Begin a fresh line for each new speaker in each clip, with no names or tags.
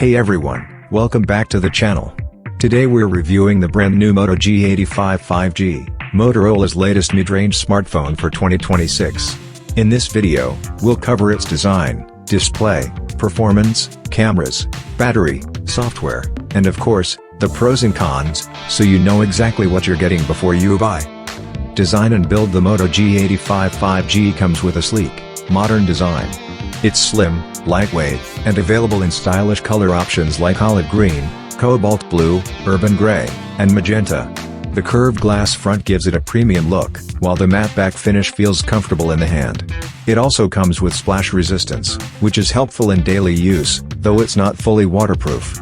Hey everyone, welcome back to the channel. Today we're reviewing the brand new Moto G85 5G, Motorola's latest mid-range smartphone for 2026. In this video, we'll cover its design, display, performance, cameras, battery, software, and of course, the pros and cons, so you know exactly what you're getting before you buy. Design and build. The Moto G85 5G comes with a sleek, modern design. It's slim, lightweight, and available in stylish color options like olive green, cobalt blue, urban gray, and magenta. The curved glass front gives it a premium look, while the matte back finish feels comfortable in the hand. It also comes with splash resistance, which is helpful in daily use, though it's not fully waterproof.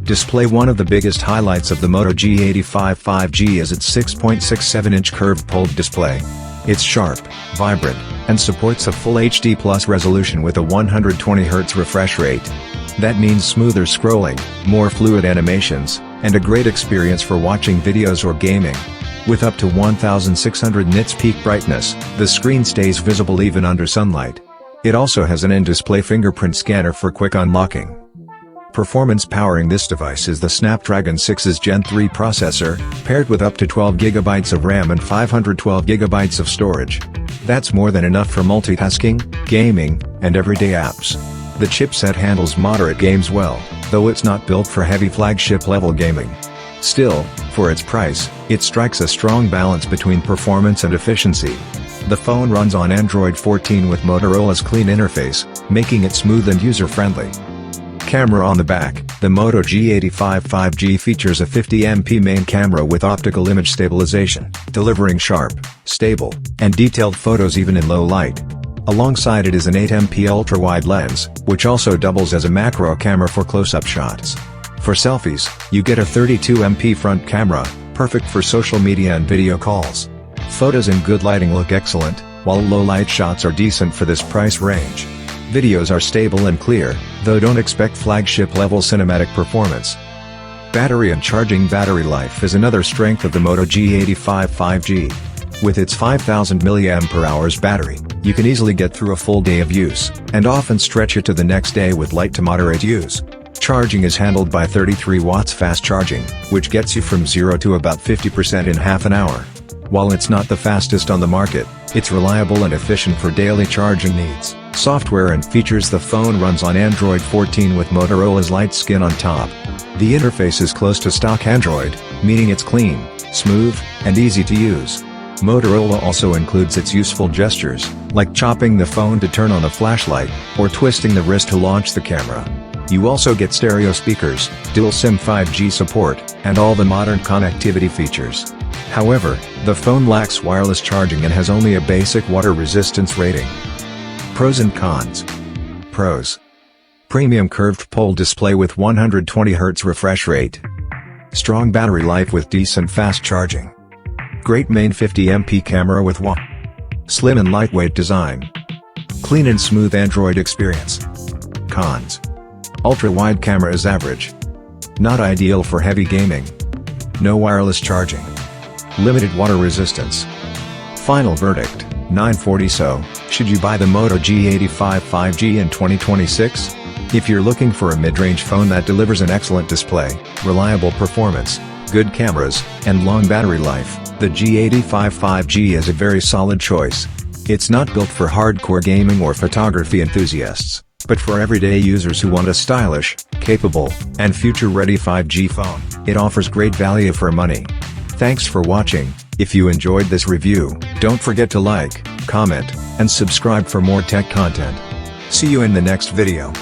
Display. One of the biggest highlights of the Moto G85 5G is its 6.67-inch curved POLED display. It's sharp, vibrant, and supports a full HD Plus resolution with a 120Hz refresh rate. That means smoother scrolling, more fluid animations, and a great experience for watching videos or gaming. With up to 1600 nits peak brightness, the screen stays visible even under sunlight. It also has an in-display fingerprint scanner for quick unlocking. Performance. Powering this device is the Snapdragon 6's Gen 3 processor, paired with up to 12GB of RAM and 512GB of storage. That's more than enough for multitasking, gaming, and everyday apps. The chipset handles moderate games well, though it's not built for heavy flagship-level gaming. Still, for its price, it strikes a strong balance between performance and efficiency. The phone runs on Android 14 with Motorola's clean interface, making it smooth and user-friendly. Camera. On the back, the Moto G85 5G features a 50MP main camera with optical image stabilization, delivering sharp, stable, and detailed photos even in low light. Alongside it is an 8MP ultra-wide lens, which also doubles as a macro camera for close-up shots. For selfies, you get a 32MP front camera, perfect for social media and video calls. Photos in good lighting look excellent, while low-light shots are decent for this price range. Videos are stable and clear, though don't expect flagship-level cinematic performance. Battery and charging. Battery life is another strength of the Moto G85 5G. With its 5000 mAh battery, you can easily get through a full day of use, and often stretch it to the next day with light to moderate use. Charging is handled by 33 watts fast charging, which gets you from 0 to about 50% in half an hour. While it's not the fastest on the market, it's reliable and efficient for daily charging needs. Software and features. The phone runs on Android 14 with Motorola's light skin on top. The interface is close to stock Android, meaning it's clean, smooth, and easy to use. Motorola also includes its useful gestures, like chopping the phone to turn on the flashlight, or twisting the wrist to launch the camera. You also get stereo speakers, dual SIM 5G support, and all the modern connectivity features. However, the phone lacks wireless charging and has only a basic water resistance rating. Pros and cons. Pros. Premium curved POLED display with 120Hz refresh rate. Strong battery life with decent fast charging. Great main 50MP camera with slim and lightweight design. Clean and smooth Android experience. Cons. Ultra-wide camera is average. Not ideal for heavy gaming. No wireless charging. Limited water resistance. Final verdict, 940. So, should you buy the Moto G85 5G in 2026? If you're looking for a mid-range phone that delivers an excellent display, reliable performance, good cameras, and long battery life, the G85 5G is a very solid choice. It's not built for hardcore gaming or photography enthusiasts, but for everyday users who want a stylish, capable, and future-ready 5G phone. It offers great value for money. Thanks for watching. If you enjoyed this review, don't forget to like, comment, and subscribe for more tech content. See you in the next video.